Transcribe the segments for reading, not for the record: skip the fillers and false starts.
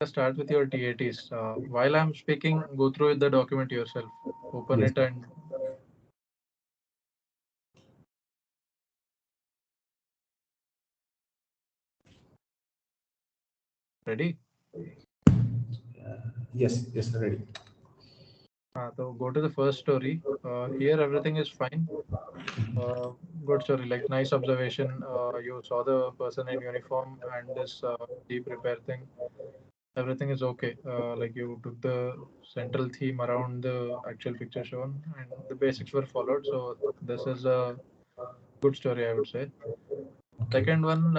Start with your TATs. While I'm speaking, go through the document yourself. Open Yes. it and ready. Yes, yes, ready. So go to the first story. Here everything is fine. Uh, Good story, like nice observation. You saw the person in uniform and this deep repair thing. Everything is okay. Like you took the central theme around the actual picture shown, and the basics were followed. So this is a good story, I would say. Okay. Second one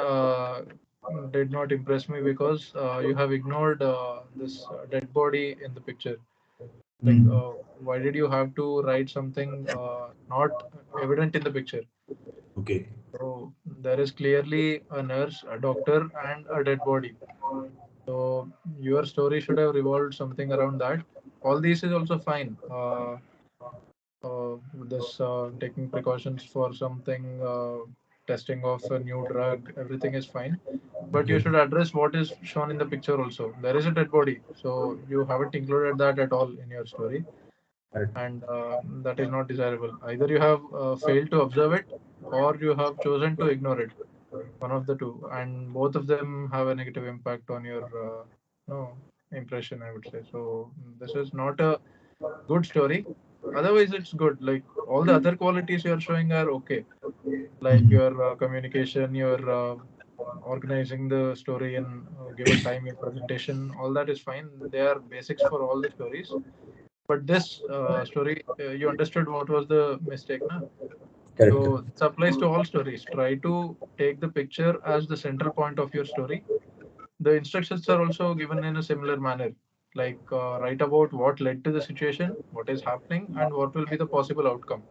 did not impress me because you have ignored this dead body in the picture. Like, Mm. why did you have to write something not evident in the picture? Okay. So there is clearly a nurse, a doctor, and a dead body. So your story should have revolved something around that. All these is also fine. This taking precautions for something, testing of a new drug, everything is fine. But you Okay. should address what is shown in the picture also. There is a dead body, so you haven't included that at all in your story, Correct. and that is not desirable. Either you have failed to observe it, or you have chosen to ignore it. One of the two, and both of them have a negative impact on your no impression, I would say. So this is not a good story. Otherwise, it's good. Like all the other qualities you are showing are okay. Like Mhm. your communication, your organizing the story in given time, your presentation, all that is fine. They are basics for all the stories. But this story, you understood what was the mistake, na? Correct. So Correct. this applies to all stories. Try to take the picture as the central point of your story. The instructions are also given in a similar manner, like write about what led to the situation, what is happening, and what will be the possible outcome.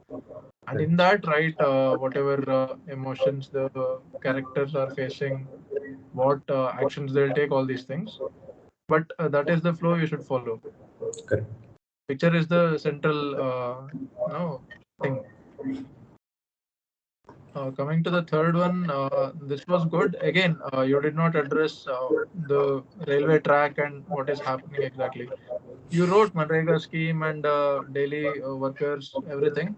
And in Correct. that, write whatever emotions the characters are facing, what actions they'll take, all these things. But that is the flow you should follow. Correct. Picture is the central no thing. Coming to the third one, this was good. Again, you did not address the railway track and what is happening exactly. You wrote Manrega scheme and daily workers, everything.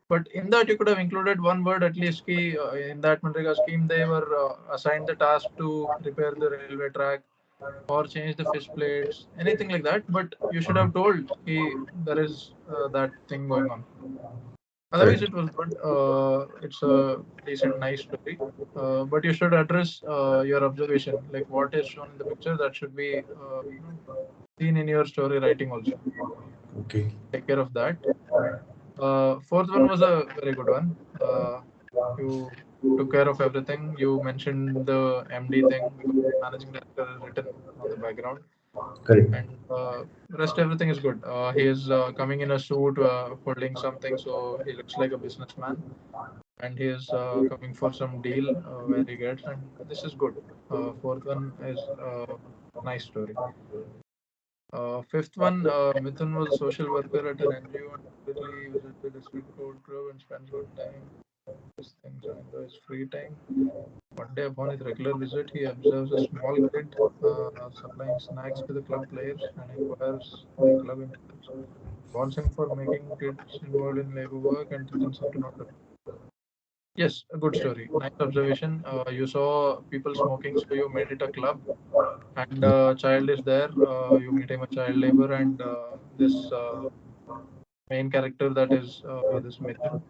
But in that, you could have included one word at least. Ki, in that Manrega scheme, they were assigned the task to repair the railway track or change the fish plates, anything like that. But you should have told ki, there is that thing going on. Otherwise, Correct. it was good. It's a decent, nice story. But you should address your observation, like what is shown in the picture. That should be seen in your story writing also. Okay. Take care of that. Fourth one was a very good one. You took care of everything. You mentioned the MD thing because managing director is written on the background, Correct. and rest everything is good. He is coming in a suit, holding something, so he looks like a businessman, and he is coming for some deal where he gets, and this is good. Fourth one is nice story. Fifth one, Mithun was a social worker at an NGO and regularly visits the district court club and spends good time. These things and enjoys free time. One day, upon his regular visit, he observes a small kid supplying snacks to the club players and inquires the club himself, warns him for making kids involved in labor work, and threatens him to not do. Yes, a good story. Nice observation. You saw people smoking, so you made it a club, and a child is there. You made him a child labor, and this main character, that is this Mithun,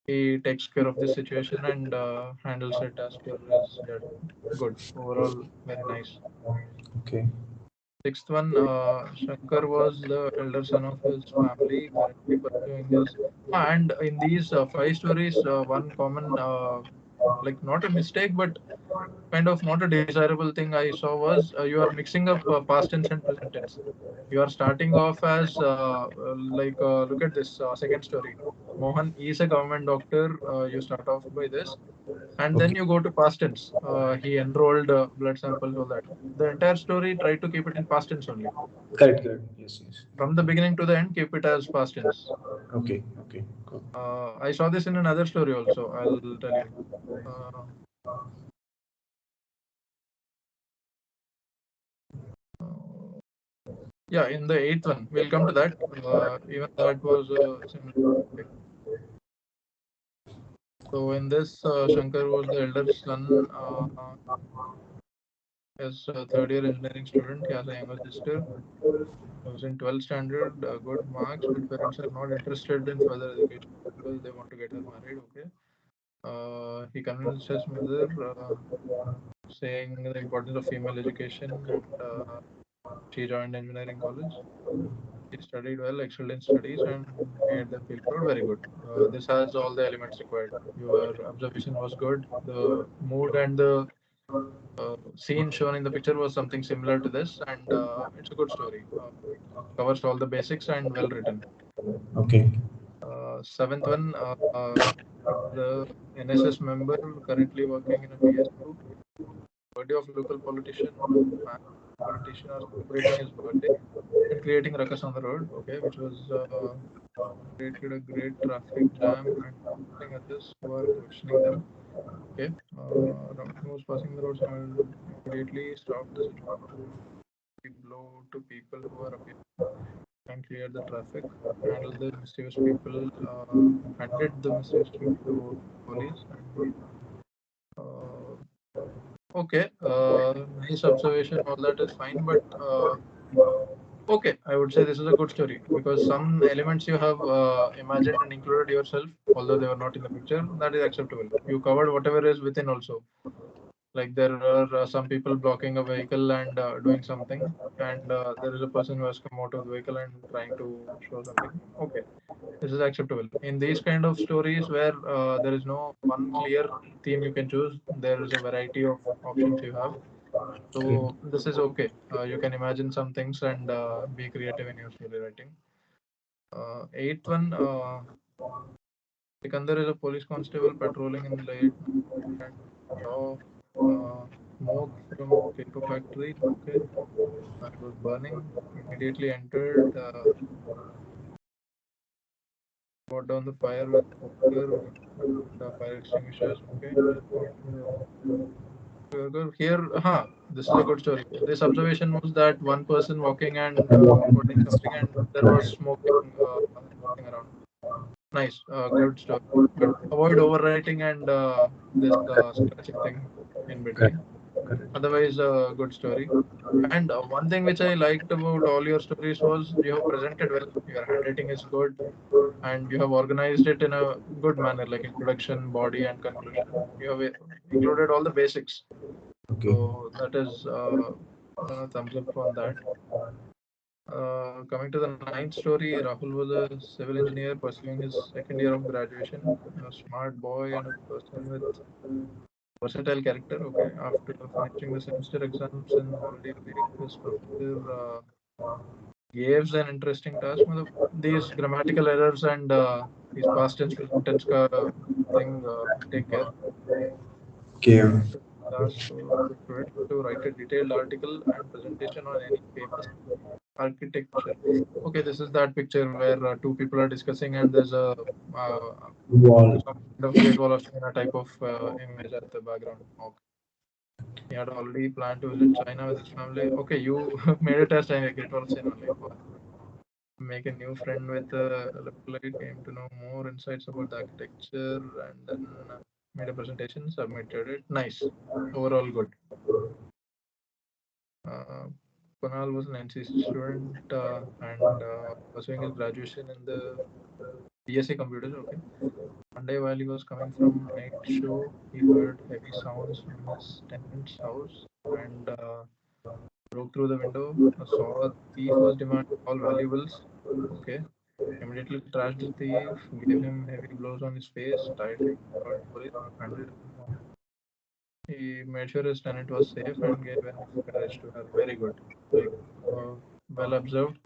he takes care of this situation and handles it as per his judgment. Good. Overall, very nice. Okay. Sixth one, Shankar was the elder son of his family, currently pursuing his. And in these five stories, one common, like not a mistake, but kind of not a desirable thing I saw was you are mixing up past tense and present tense. You are starting off as look at this second story. Mohan is a government doctor. You start off by this, and then Okay. you go to past tense. He enrolled blood samples, all that. The entire story, try to keep it in past tense only. Correct. Correct. Yes. Yes. From the beginning to the end, keep it as past tense. Okay. Okay. Cool. I saw this in another story also. I'll tell you. Uh, Yeah, in the eighth one, we'll come to that. Even that was a similar topic. So in this, Shankar was the elder son. Is a third year engineering student. He has a younger sister. He was in 12th standard, good marks, but parents are not interested in further education because they want to get her married. Okay. He convinced his mother, saying the importance of female education, and she joined engineering college. She studied well, excelled in studies, and made the feel proud. Very good. This has all the elements required. Your observation was good. The mood and the scene shown in the picture was something similar to this, and it's a good story. Covers all the basics and well written. Okay. Seventh one, the NSS member currently working in a PSU. Birthday of local politician. Man, politician are celebrating his birthday and creating ruckus on the road. Okay, which was created a great traffic jam and forcing others who are questioning them. Okay, who was passing the road immediately stopped the blow to people who are appearing and cleared the traffic, handled the mischievous people, handed the mischievous people to police. And okay, nice observation. All that is fine, but okay, I would say this is a good story because some elements you have imagined and included yourself, although they were not in the picture, that is acceptable. You covered whatever is within also. Like there are some people blocking a vehicle and doing something, and there is a person who has come out of the vehicle and trying to show something. Okay, this is acceptable. In these kind of stories where there is no one clear theme you can choose, there is a variety of options you have. Great. So this is okay. You can imagine some things and be creative in your story writing. Eighth one, Sikandar is a police constable patrolling in the late night and saw smoke from a paper factory. Okay, it was burning. Immediately entered, brought down the fire with poker and fire extinguishers. Okay, here, this is a good story. This observation was that one person walking and holding something, and there was smoking around. Nice, good story. But avoid overwriting and this scratching thing in Correct. between. Correct. Otherwise, good story. And one thing which I liked about all your stories was you have presented well. Your handwriting is good, and you have organized it in a good manner, like introduction, body, and conclusion. You have included all the basics. Okay. So that is thumbs up on that. Coming to the ninth story, Rahul was a civil engineer pursuing his second year of graduation. A smart boy and a person with versatile character. Okay, after finishing the semester exams in holiday week, his professor gives an interesting task. These grammatical errors and these past tense, present tense thing, take care. Okay. Task for the students to write a detailed article and presentation on any famous architecture. Okay, this is that picture where two people are discussing and there's a Wall. some kind of Great Wall of China type of image at the background. Okay. He had already planned to visit China with his family. Okay, you made it as China, Great Wall of China only. Wow. Make a new friend with a lookalike, came to know more insights about the architecture, and then made a presentation, submitted it. Nice. Overall, good. Uh, Kunal was an NCC student and pursuing his graduation in the BSc Computers. Okay. One day, while he was coming from night show, he heard heavy sounds from his tenant's house and broke through the window. Saw a thief was demanding all valuables. Okay. Immediately trashed the thief, gave him heavy blows on his face, tied him, called police, handed him home. He made sure his tenant was safe and gave enough courage to her. Very good. Like, uh, well observed.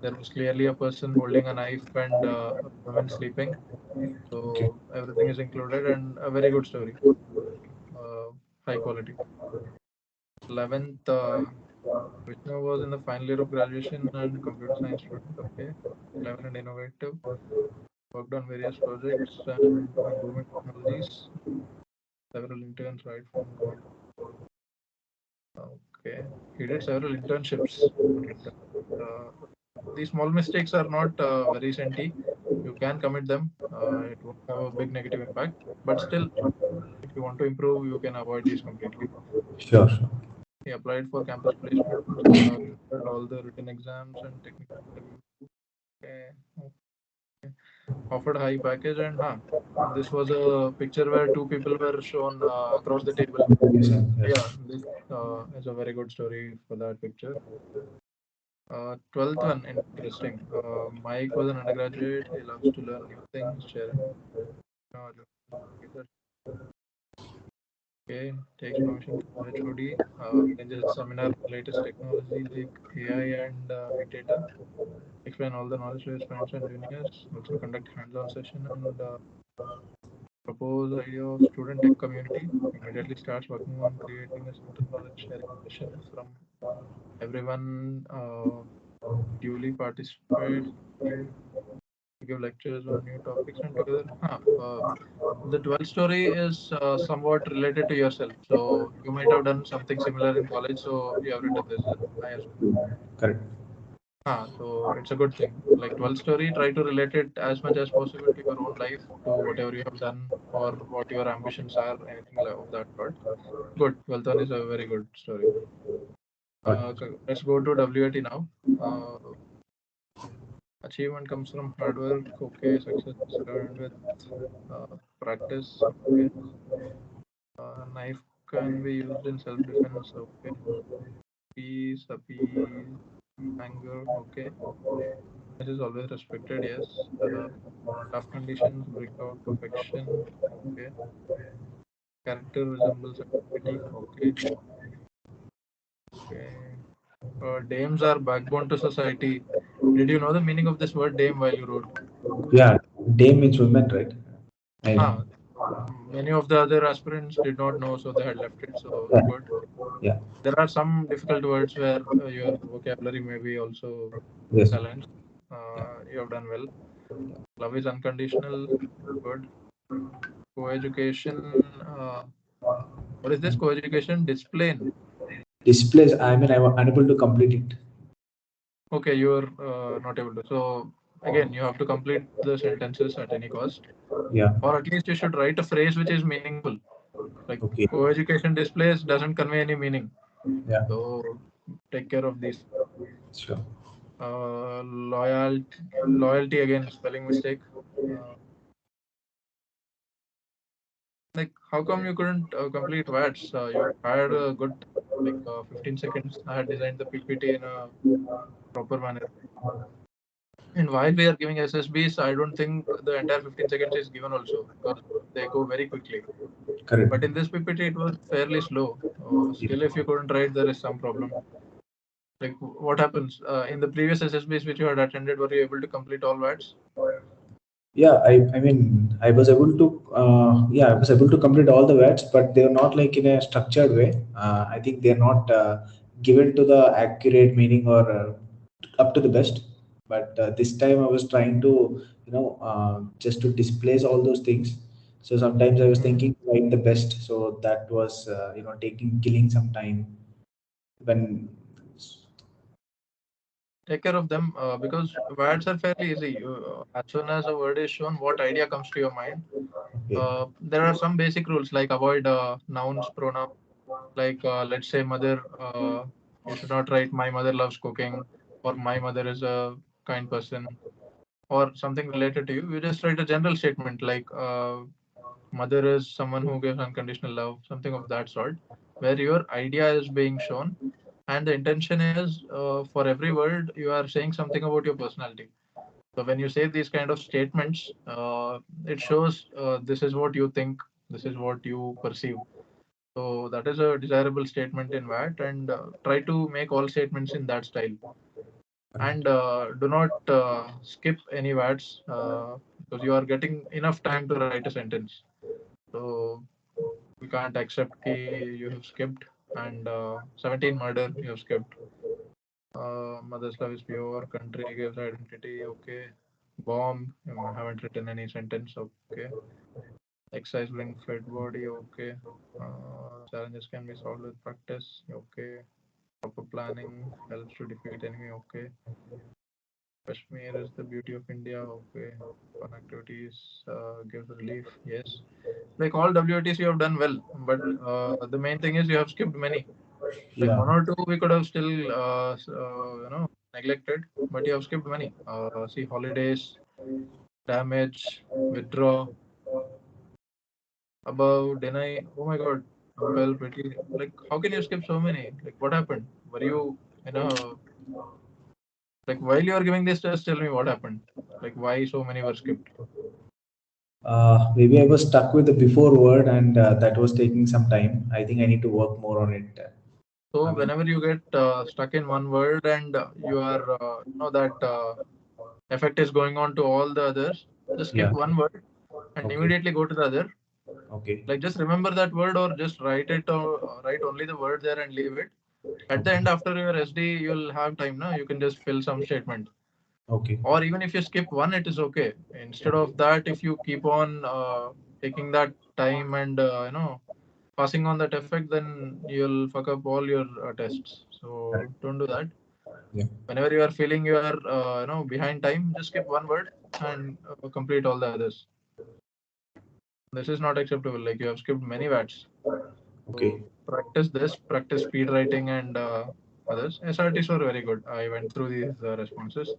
There was clearly a person holding a knife and a woman sleeping. Okay. So everything is included and a very good story. Uh, High quality. 11th, Vishnu was in the final year of graduation and computer science student. Okay. Clever and innovative. Worked on various projects and in booming technologies. Several interns right from government. Okay. He did several internships, but these small mistakes are not very senti. You can commit them. It won't have a big negative impact. But still, if you want to improve, you can avoid these completely. Sure, sure. He applied for campus placements, cleared all the written exams and technical interviews. Okay. Offered high package and this was a picture where two people were shown across the table. Yes. Yeah, this is a very good story for that picture. 12th one, interesting. Mike was an undergraduate. He loves to learn new things, share knowledge. Okay, takes permission from HOD, arranges seminar on latest technology like AI and big data. Explain all the knowledge to his friends and juniors. Also conduct hands-on session and propose idea of student tech community. Immediately starts working on creating a central knowledge sharing session from everyone. Duly participates in give lectures on new topics and together. The 12th story is somewhat related to yourself. So you might have done something similar in college. So you have written this. I assume. Correct. So it's a good thing. Like 12th story, try to relate it as much as possible to your own life, to whatever you have done or what your ambitions are, anything of that sort. Good. 12th one is a very good story. Got it. Let's go to WAT now. Uh, Achievement comes from hard work. Okay. Success is earned with practice. Okay. Knife can be used in self-defense. Okay. Peace, appease, anger. Okay. This is always respected. Yes. Tough conditions bring out perfection. Okay. Character resembles activity. Okay. Okay. Dames are backbone to society. Did you know the meaning of this word dame while you wrote? Yeah, day means women, right? I know. Ah, many of the other aspirants did not know, so they had left it. So Yeah, good. yeah. There are some difficult words where your vocabulary may be also Yes. challenged. Yeah. You have done well. Love is unconditional. Good. Co-education. What is this co-education? Discipline. Displays, I mean, I'm unable to complete it. Okay, you're not able to. So again, you have to complete the sentences at any cost, Yeah. or at least you should write a phrase which is meaningful. Like Okay. co-education displays doesn't convey any meaning. Yeah. So take care of these. Sure. Loyalty again, spelling mistake. Uh, like how come you couldn't complete VATs? You had a good like 15 seconds. I had designed the PPT in a proper manner. And while we are giving SSBs, I don't think the entire 15 seconds is given also because they go very quickly. Correct. But in this PPT, it was fairly slow. Yeah. Still, if you couldn't write, there is some problem. Like what happens in the previous SSBs which you had attended? Were you able to complete all VATs? Yeah, I mean, I was able to, yeah, I was able to complete all the words, but they were not like in a structured way. I think they're not given to the accurate meaning or up to the best. But this time I was trying to, just to displace all those things. So sometimes I was Mhm. thinking write the best. So that was, killing some time when, Take care of them because words are fairly easy. As soon as a word is shown, what idea comes to your mind? okay, There are some basic rules like avoid nouns, pronouns. Like let's say mother, you should not write my mother loves cooking or my mother is a kind person or something related to you. You just write a general statement like mother is someone who gives unconditional love, something of that sort, where your idea is being shown and the intention is for every word you are saying something about your personality. So when you say these kind of statements, it shows this is what you think, this is what you perceive. So that is a desirable statement in VAT, and try to make all statements in that style. And do not skip any VATs because you are getting enough time to write a sentence. So we can't accept you have skipped, and 17 murder you have skipped. Mother's love is pure. Country gives identity. Okay. Bomb. I haven't written any sentence. Okay. Exercise bring fit body. Okay. Challenges can be solved with practice. Okay. Proper planning helps to defeat enemy. Okay. Kashmir is the beauty of India. Okay. Fun activities gives relief. Yes. Like all WOTs, you have done well, but the main thing is you have skipped many. Like Yeah. one or two, we could have still, neglected, but you have skipped many. See, holidays, damage, withdraw, above, deny. Oh my God, compel, pretty. Like, how can you skip so many? Like, what happened? Were you, like, while you are giving this test, tell me what happened. Like, why so many were skipped? Maybe I was stuck with the before word, and that was taking some time. I think I need to work more on it. I So, mean, whenever you get stuck in one word and you are, that effect is going on to all the others, just skip yeah. one word and Okay. immediately go to the other. Okay. Like, just remember that word or just write it or write only the word there and leave it. At the Okay. end, after your SD, you'll have time now. You can just fill some statement. Okay. Or even if you skip one, it is okay. Instead of that, if you keep on taking that time and passing on that effect, then you'll fuck up all your tests. Correct. So don't do that. Yeah. Whenever you are feeling you are behind time, just skip one word and complete all the others. This is not acceptable. Like you have skipped many words. So Okay. practice this, practice speed writing and others. SRTs were very good. I went through these responses.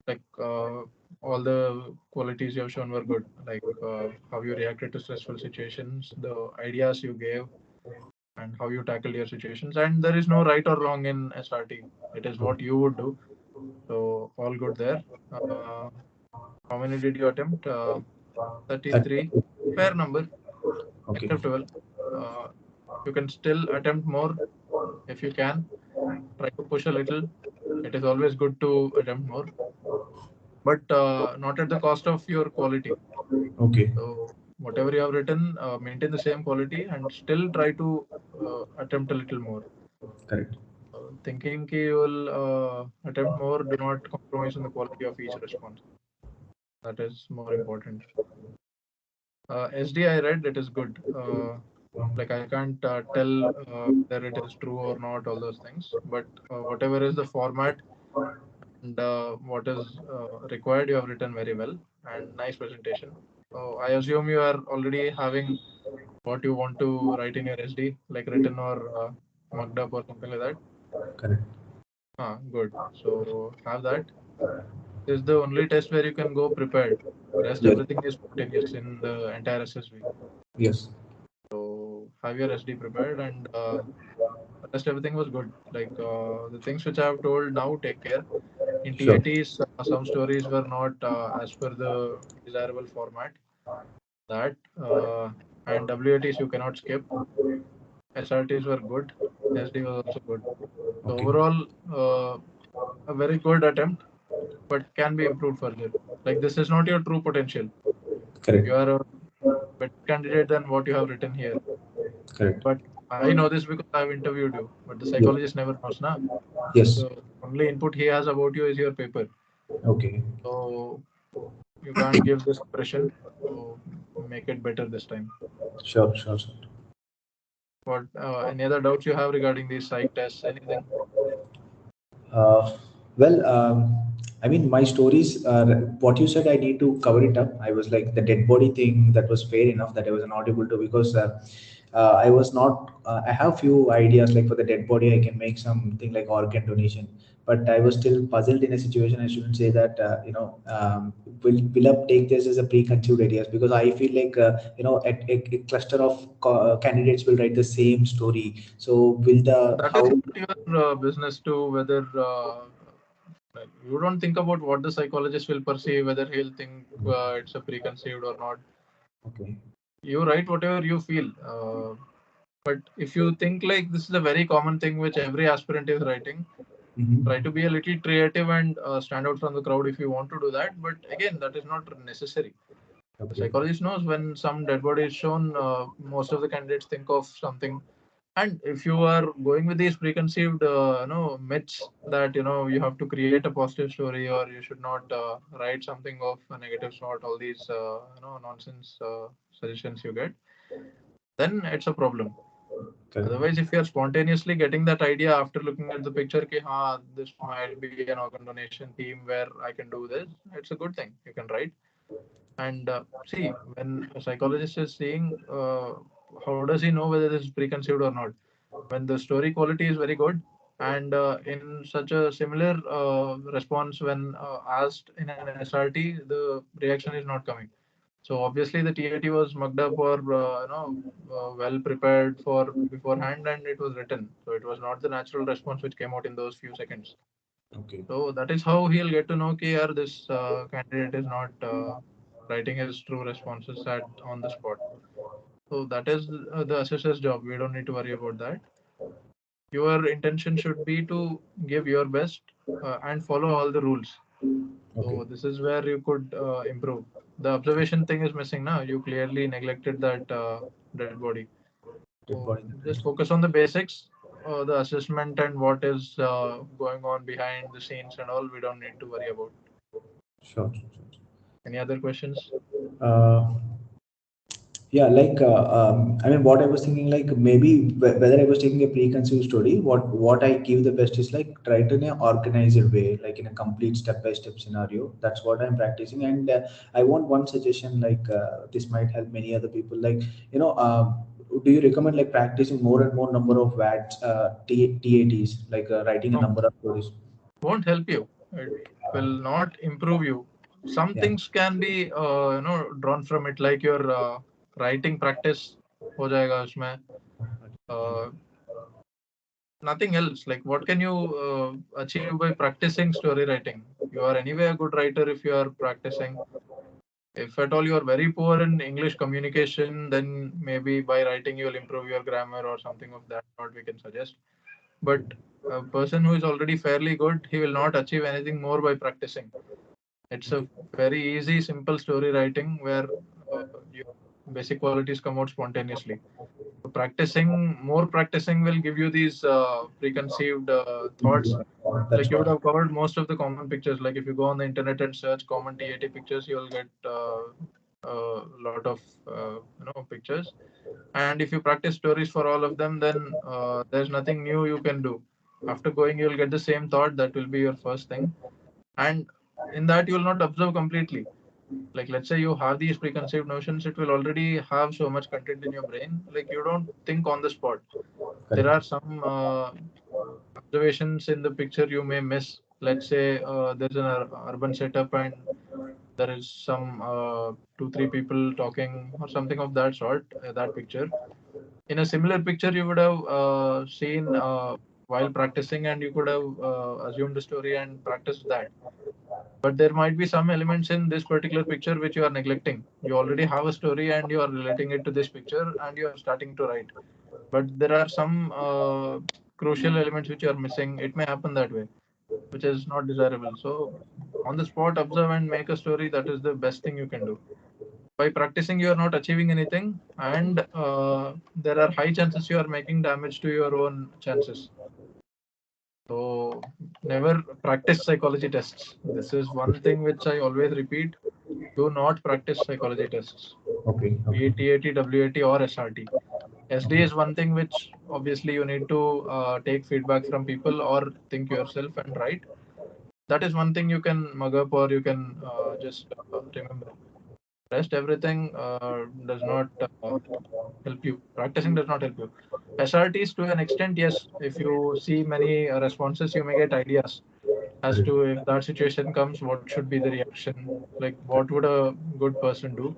Like all the qualities you have shown were good. Like how you reacted to stressful situations, the ideas you gave, and how you tackled your situations. And there is no right or wrong in SRT. It is what Okay. you would do. So all good there. Uh, how many did you attempt? 33. Fair number, Okay. acceptable. Uh, you can still attempt more if you can. Try to push a little. It is always good to attempt more, but not at the cost of your quality. Okay. So whatever you have written, maintain the same quality and still try to attempt a little more. Correct. Thinking ki you will attempt more, do not compromise on the quality of each response. That is more important. SD I read, it is good. Like I can't tell whether it is true or not, all those things. But whatever is the format and what is required, you have written very well and nice presentation. So I assume you are already having what you want to write in your SD, like written or mugged up or something like that. Correct. Good. So have that. This is the only test where you can go prepared. Rest Yes. everything is spontaneous in the entire SSV. Yes. So have your SD prepared and rest everything was good. Like the things which I have told now, take care. In Sure. TATs, some stories were not as per the desirable format. That and WATs you cannot skip. SRTs were good. SD was also good. So Okay. overall, a very good attempt, but can be improved further. Like this is not your true potential. Correct. You are a better candidate than what you have written here. Correct. But I know this because I have interviewed you. But the Yes. psychologist never knows, na. Yes. So only input he has about you is your paper. Okay. So you can't give this impression. So make it better this time. Sure. Sure. Sure. What any other doubts you have regarding these psych tests? Anything? Uh, well, I mean, my stories, what you said, I need to cover it up. I was like the dead body thing, that was fair enough that I was not able to, because I was not, I have few ideas like for the dead body, I can make something like organ donation. But I was still puzzled in a situation. I shouldn't say that, will up take this as a preconceived ideas, because I feel like, a cluster of candidates will write the same story. So will the, That is how, not your business to whether like, you don't think about what the psychologist will perceive, whether he'll think it's a preconceived or not. okay. You write whatever you feel. But if you think like this is a very common thing which every aspirant is writing, Mhm. try to be a little creative and stand out from the crowd if you want to do that. But again, that is not necessary. The Okay. psychologist knows when some dead body is shown, most of the candidates think of something. And if you are going with these preconceived, myths that you have to create a positive story or you should not write something of a negative sort, all these nonsense suggestions you get, then it's a problem. Correct. Otherwise, if you're spontaneously getting that idea after looking at the picture, ki, this might be an organ donation theme where I can do this, it's a good thing. You can write. And see, when a psychologist is seeing, how does he know whether this is preconceived or not? When the story quality is very good, and in such a similar response when asked in an SRT, the reaction is not coming. So obviously the TAT was mugged up or well prepared for beforehand, and it was written. So it was not the natural response which came out in those few seconds. Okay. So that is how he'll get to know कि यार this candidate is not writing his true responses at on the spot. So that is the assessor's job. We don't need to worry about that. Your intention should be to give your best and follow all the rules. Okay. So this is where you could improve. The observation thing is missing now. You clearly neglected that dead body. Dead So body. just focus on the basics, the assessment and what is going on behind the scenes and all. We don't need to worry about. Sure. Sure. Any other questions? Uh, yeah, like I mean, what I was thinking, like maybe whether I was taking a preconceived story, what I give the best is like try to in an organized way, like in a complete step by step scenario. That's what I'm practicing, and I want one suggestion. Like this might help many other people. Like you know. Do you recommend like practicing more and more number of WATs, TATs, like writing a No, number of stories? won't help you. It will not improve you. Some Yeah, things can be drawn from it, like your writing practice हो जाएगा उसमें. Uh, Nothing else. Like what can you achieve by practicing story writing? You are anyway a good writer if you are practicing. If at all you are very poor in English communication, then maybe by writing you will improve your grammar or something of that sort we can suggest. But a person who is already fairly good, he will not achieve anything more by practicing. It's a very easy, simple story writing where your basic qualities come out spontaneously. So more practicing will give you these preconceived thoughts. Like that's you would what. have covered most of the common pictures. Like if you go on the internet and search common TAT pictures, you will get a lot of pictures. And if you practice stories for all of them, then there's nothing new you can do. After going, you'll get the same thought. That will be your first thing, and in that you will not observe completely. Like let's say you have these preconceived notions, it will already have so much content in your brain. Like you don't think on the spot. There Correct. are some observations in the picture you may miss. Let's say there's an urban setup and there is some two three people talking or something of that sort. That picture in a similar picture you would have seen while practicing, and you could have assumed the story and practiced that. But there might be some elements in this particular picture which you are neglecting. You already have a story and you are relating it to this picture and you are starting to write, but there are some crucial elements which you are missing. It may happen that way, which is not desirable. So on the spot observe and make a story. That is the best thing you can do. By practicing you are not achieving anything, and there are high chances you are making damage to your own chances. So never practice psychology tests. This is one thing which I always repeat. Do not practice psychology tests, Okay. be Okay. it TAT, WAT, or SRT. SD Okay. is one thing which obviously you need to take feedback from people or think yourself and write. That is one thing you can mug up or you can just remember. Rest everything does not help you. Practicing does not help you. SRTs to an extent, yes. If you see many responses, you may get ideas as Correct. to if that situation comes, what should be the reaction. Like what would a good person do?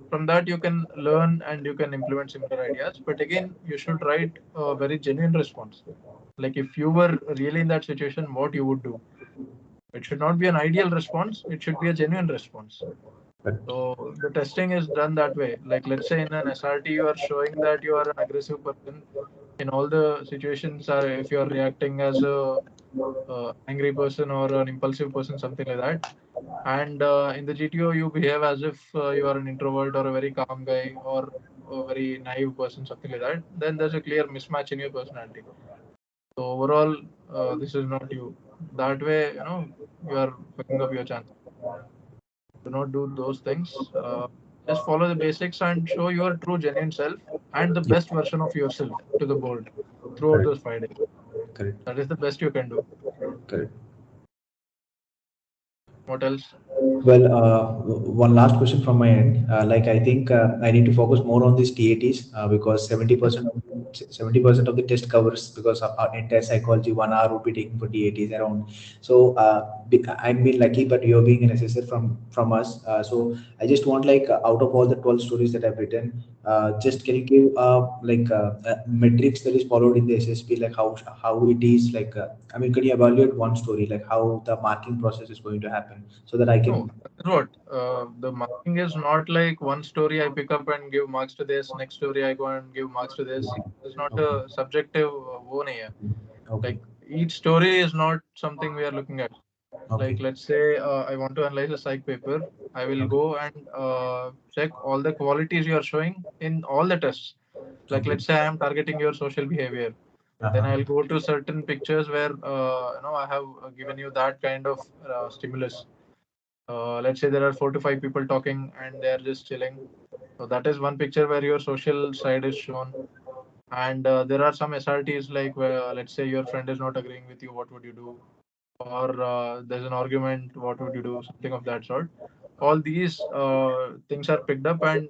From that you can learn and you can implement similar ideas, but again you should write a very genuine response. Like if you were really in that situation, what you would do. It should not be an ideal response, it should be a genuine response. Correct. So the testing is done that way. Like let's say in an SRT you are showing that you are an aggressive person in all the situations. If you are reacting as a angry person or an impulsive person, something like that. And in the GTO, you behave as if you are an introvert or a very calm guy or a very naive person, something like that. Then there's a clear mismatch in your personality. So overall, this is not you. That way, you are fucking up your chance. Do not do those things. Just follow the basics and show your true, genuine self and the Yeah, best version of yourself to the board throughout correct, those 5 days. correct, That is the best you can do. correct. What else? Well, one last question from my end. Like, I think I need to focus more on these TATs because 70% of the test covers, because of our entire psychology, 1 hour would be taken for TATs around. So I've been lucky, but you're being an assessor from us. So I just want, like, out of all the 12 stories that I've written, just can you give metrics that is followed in the SSP, like how it is, like I mean, can you evaluate one story, like how the marking process is going to happen, so that I No, can. that is what. The marking is not like one story I pick up and give marks to this, next story I go and give marks to this. It's not Okay. a subjective one here. Okay. Like each story is not something we are looking at. Like Okay. let's say I want to analyze a psych paper. I will Okay. go and check all the qualities you are showing in all the tests. Like Okay. let's say I am targeting your social behavior. Then Uh-huh. I'll go to certain pictures where I have given you that kind of stimulus. Let's say there are 4 to 5 people talking and they are just chilling. So that is one picture where your social side is shown. And there are some SRTs like where let's say your friend is not agreeing with you, what would you do? Or there's an argument, what would you do? Something of that sort. All these things are picked up and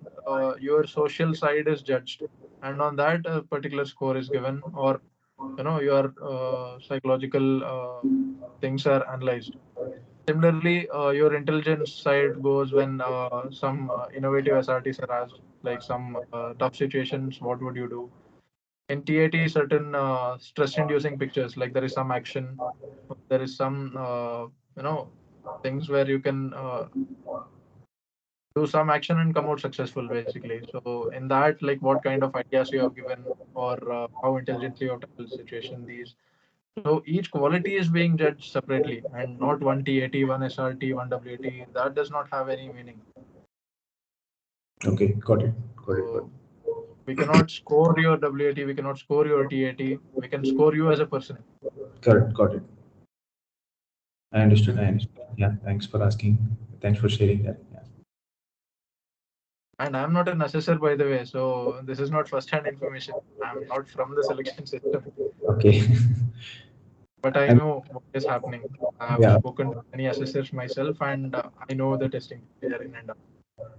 your social side is judged. And on that, a particular score is given, or your psychological things are analyzed. Similarly, your intelligence side goes when some innovative SRTs are asked, like some tough situations, what would you do? In TAT, certain stress-inducing pictures, like there is some action, there is some you know things where you can do some action and come out successful, basically. So in that, like what kind of ideas you have given, or how intelligently you have tackled situation, these. So each quality is being judged separately and not one TAT, one SRT, one WAT. That does not have any meaning. Okay. Got it. Got it. Got So we cannot score your WAT, we cannot score your TAT. We can score you as a person. it. Got it. Got it. I understood. I And understood. Yeah. Thanks for asking. Thanks for sharing that. Yeah. and I'm not an assessor, by the way. So this is not first-hand information. I'm not from the selection system, Okay. but I And know what is happening. I've yeah. spoken to many assessors myself, and I know the testing procedure in and out.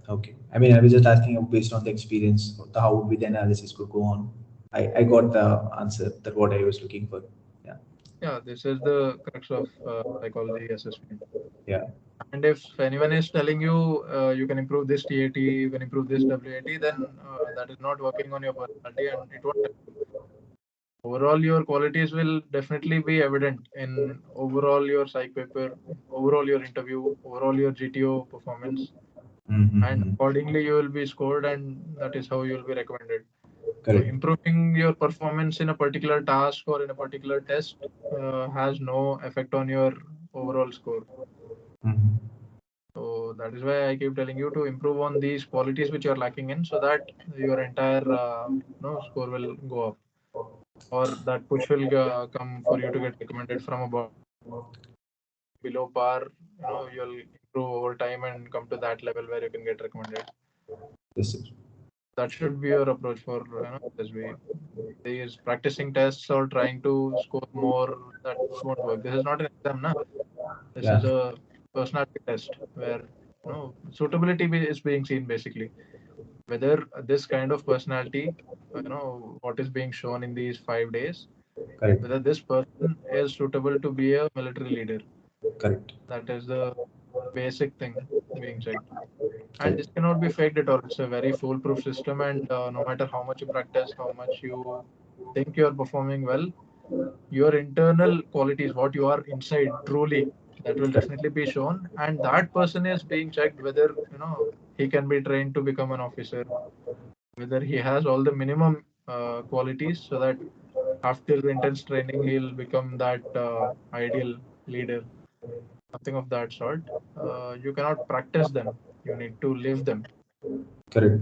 Okay. I mean, I was just asking based on the experience, how would be the analysis could go on. I got the answer that what I was looking for. Yeah. Yeah, this is the crux of psychology assessment. Yeah. And if anyone is telling you you can improve this TAT, you can improve this WAT, then that is not working on your personality and it won't help you. Overall, your qualities will definitely be evident in overall your psych paper, overall your interview, overall your GTO performance, and Mm-hmm. accordingly you will be scored, and that is how you will be recommended. So Correct. improving your performance in a particular task or in a particular test has no effect on your overall score. Mm-hmm. So that is why I keep telling you to improve on these qualities which you are lacking in, so that your entire score will go up, or that push will come for you to get recommended from about below par. You'll improve over time and come to that level where you can get recommended. Yes, sir. That should be your approach for SB. These practicing tests or trying to score more, that won't work. This is not an exam, na. This Yeah. is a personality test where suitability is being seen, basically. Whether this kind of personality, what is being shown in these 5 days, Correct. whether this person is suitable to be a military leader. Correct. That is the basic thing being checked. And Correct. this cannot be faked at all. It's a very foolproof system, and no matter how much you practice, how much you think you are performing well, your internal qualities, what you are inside truly, that will Correct. definitely be shown. And that person is being checked whether he can be trained to become an officer, whether he has all the minimum qualities, so that after intense training he'll become that ideal leader, something of that sort. You cannot practice them, you need to live them. Correct.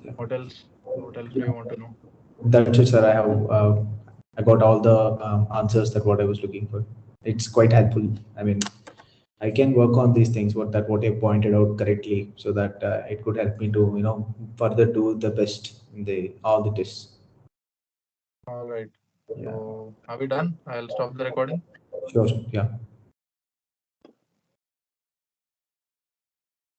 Yeah. What else do you want to know? That's it, sir. I got all the answers that what I was looking for. It's quite helpful. I mean, I can work on these things. What I pointed out correctly, so that it could help me to further do the best in the all the tests. All right. Yeah. So are we done? I'll stop the recording. Sure. Yeah.